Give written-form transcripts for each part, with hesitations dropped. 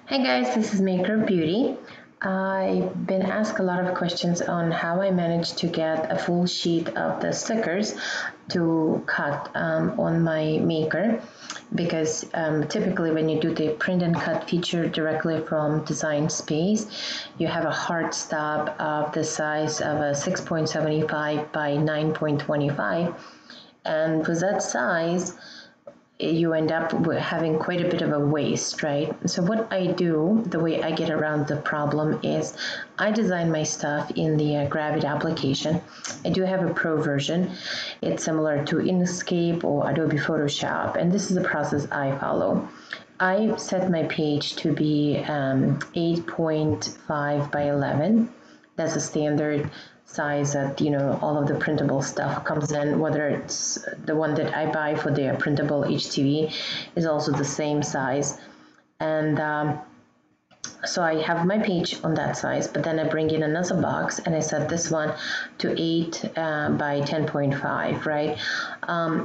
Hey guys, this is Maker Beauty. I've been asked a lot of questions on how I managed to get a full sheet of the stickers to cut on my Maker, because typically when you do the print and cut feature directly from Design Space, you have a hard stop of the size of a 6.75 by 9.25, and with that size you end up having quite a bit of a waste, right? So what I do, the way I get around the problem is I design my stuff in the Gravity application. I do have a pro version. It's similar to Inkscape or Adobe Photoshop, and this is the process I follow. I set my page to be 8.5 by 11. That's a standard size that all of the printable stuff comes in, whether it's the one that I buy for the printable HTV is also the same size. And so I have my page on that size, but then I bring in another box and I set this one to 8 by 10.5, right?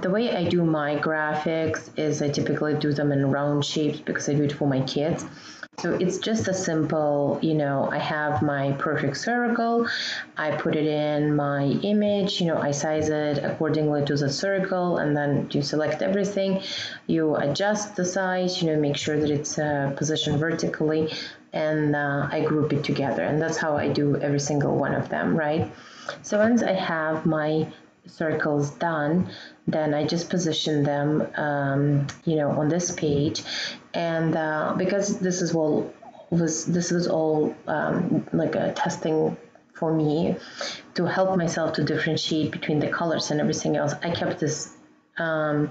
The way I do my graphics is I typically do them in round shapes because I do it for my kids. So it's just a simple, I have my perfect circle, I put it in my image, I size it accordingly to the circle, and then you select everything, you adjust the size, make sure that it's positioned vertically, and I group it together, and that's how I do every single one of them, right? So once I have my circles done, then I just position them on this page, and because this was all like a testing for me to help myself to differentiate between the colors and everything else, I kept this a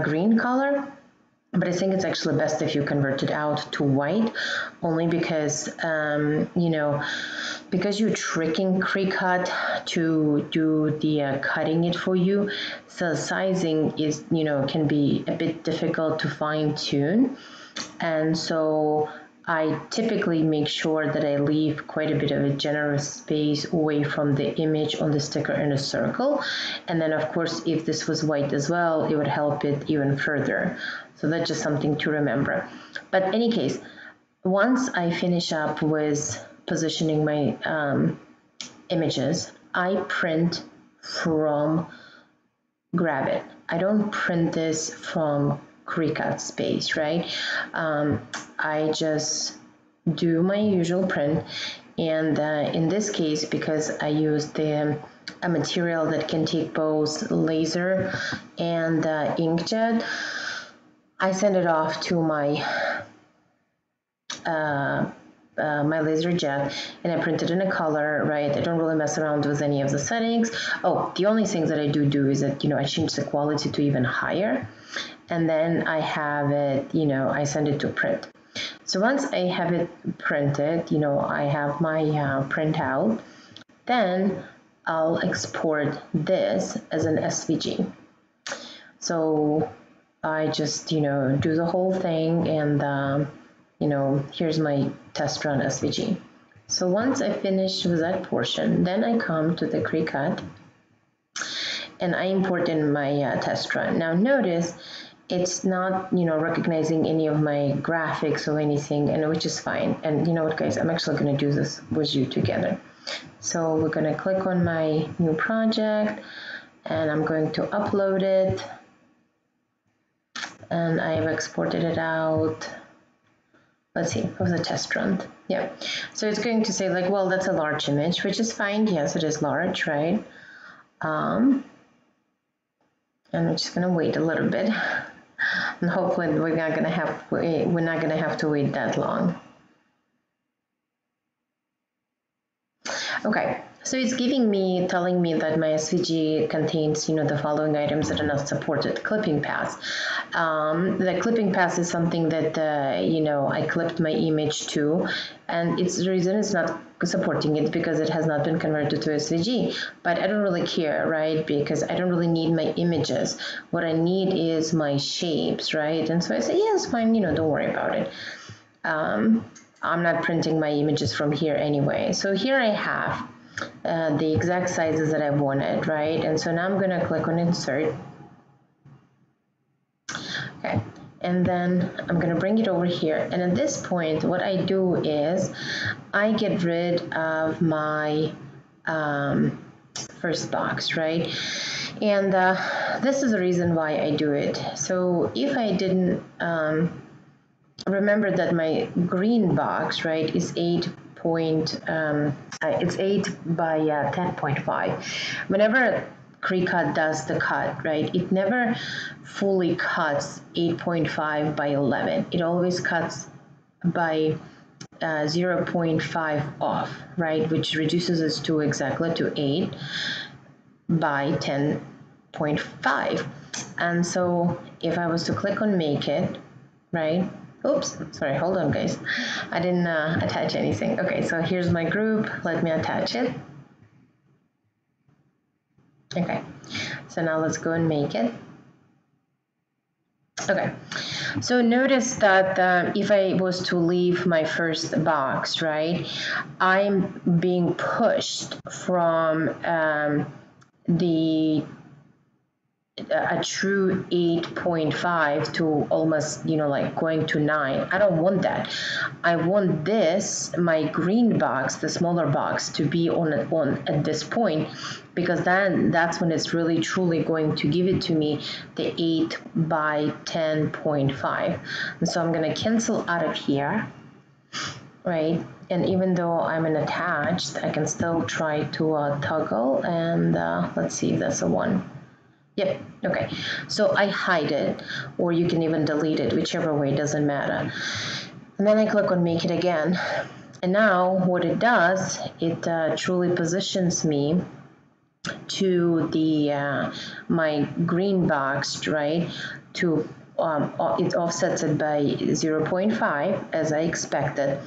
green color, but I think it's actually best if you convert it out to white, only because because you're tricking Cricut to do the cutting it for you, so sizing is can be a bit difficult to fine tune, and so I typically make sure that I leave quite a bit of a generous space away from the image on the sticker in a circle. And then of course, if this was white as well, it would help it even further. So that's just something to remember. But in any case, once I finish up with positioning my images, I print from Gravity. I don't print this from Cricut Space, right? I just do my usual print, and in this case, because I used a material that can take both laser and inkjet, I send it off to my my laser jet, and I print it in a color, right? I don't really mess around with any of the settings. Oh, the only things that I do is that I change the quality to even higher, and then I have it, I send it to print. So once I have it printed, I have my printout, then I'll export this as an SVG. So I just do the whole thing, and here's my test run SVG. So once I finish with that portion, then I come to the Cricut and I import in my test run. Now notice it's not recognizing any of my graphics or anything, and which is fine. And you know what, guys, I'm actually going to do this with you together. So we're going to click on my new project, and I'm going to upload it, and I've exported it out. Let's see, what was the test run? Yeah, so it's going to say like, well, that's a large image, which is fine. Yes, it is large, right? And we're just going to wait a little bit, and hopefully we're not going to have to wait that long. Okay, so it's telling me that my SVG contains, the following items that are not supported. Clipping paths. The clipping path is something that, I clipped my image to, and the reason it's not supporting it because it has not been converted to SVG. But I don't really care, right? Because I don't really need my images. What I need is my shapes, right? And so I say, yeah, it's fine, don't worry about it. I'm not printing my images from here anyway. So here I have the exact sizes that I wanted, right? And so now I'm going to click on insert. Okay, and then I'm gonna bring it over here. And at this point, what I do is I get rid of my first box, right? And this is the reason why I do it. So if I didn't remember that my green box, right, is 8 it's 8 by 10.5. Whenever Cricut does the cut, right, it never fully cuts 8.5 by 11. It always cuts by 0.5 off, right, which reduces us to exactly to 8 by 10.5. And so if I was to click on make it, right, oops, sorry, hold on guys, I didn't attach anything. Okay, so here's my group, let me attach it. Okay, so now let's go and make it. Okay, so notice that if I was to leave my first box, right, I'm being pushed from a true 8.5 to almost, you know, like going to 9. I don't want that. I want this, my green box, the smaller box, to be on at this point, because then that's when it's really truly going to give it to me the 8 by 10.5. And so I'm going to cancel out of here, right? And even though I'm in attached, I can still try to toggle, and let's see if that's a 1. Yep, okay, so I hide it, or you can even delete it, whichever way, doesn't matter. And then I click on make it again. And now what it does, it truly positions me to the my green box, right, to it offsets it by 0.5 as I expected.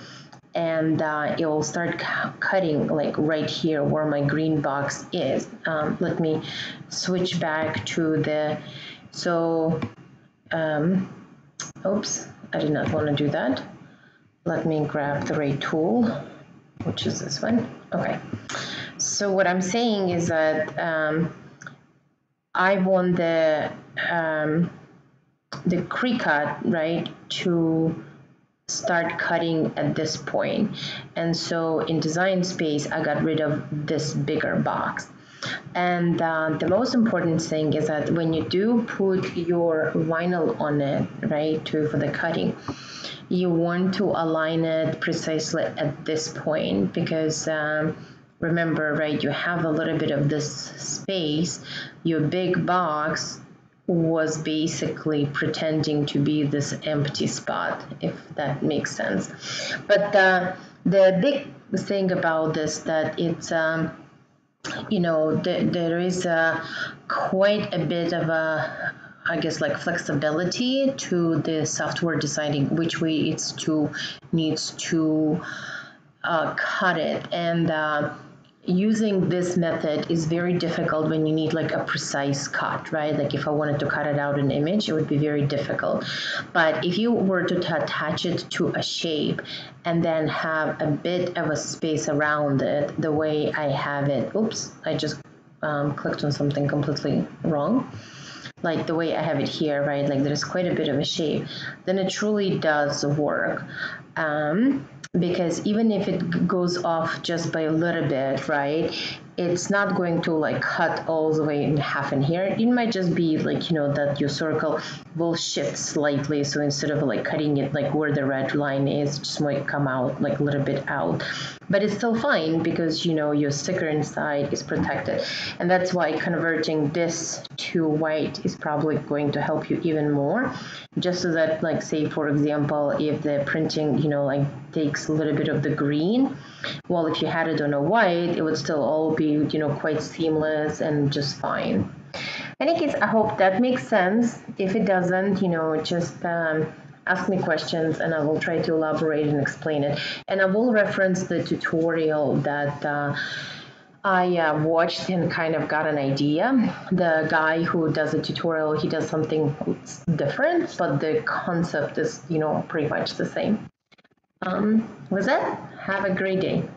And it will start cutting like right here where my green box is. Let me switch back to the, so oops, I did not want to do that. Let me grab the right tool, which is this one. Okay, so what I'm saying is that I want the Cricut, right, to start cutting at this point. And so in design space, I got rid of this bigger box. And the most important thing is that when you do put your vinyl on it, right, for the cutting, you want to align it precisely at this point, because remember, right, you have a little bit of this space. Your big box was basically pretending to be this empty spot, if that makes sense. But the big thing about this, that it's you know, there is quite a bit of a, I guess, like flexibility to the software deciding which way needs to cut it. And using this method is very difficult when you need like a precise cut, right? Like if I wanted to cut it out in image, it would be very difficult. But if you were to attach it to a shape and then have a bit of a space around it, the way I have it, oops, I just clicked on something completely wrong. Like the way I have it here, right? Like there's quite a bit of a shape, then it truly does work. Because even if it goes off just by a little bit, right, it's not going to like cut all the way in half in here. It might just be like, you know, that your circle will shift slightly. So instead of like cutting it like where the red line is, it just might come out like a little bit out. But it's still fine because, you know, your sticker inside is protected. And that's why converting this to white is probably going to help you even more. Just so that, like, say, for example, if the printing, you know, like takes a little bit of the green, well, if you had it on a white, it would still all be, you know, quite seamless and just fine. In any case, I hope that makes sense. If it doesn't, you know, just ask me questions and I will try to elaborate and explain it. And I will reference the tutorial that I watched and kind of got an idea. The guy who does the tutorial, he does something different, but the concept is, you know, pretty much the same. With that, have a great day.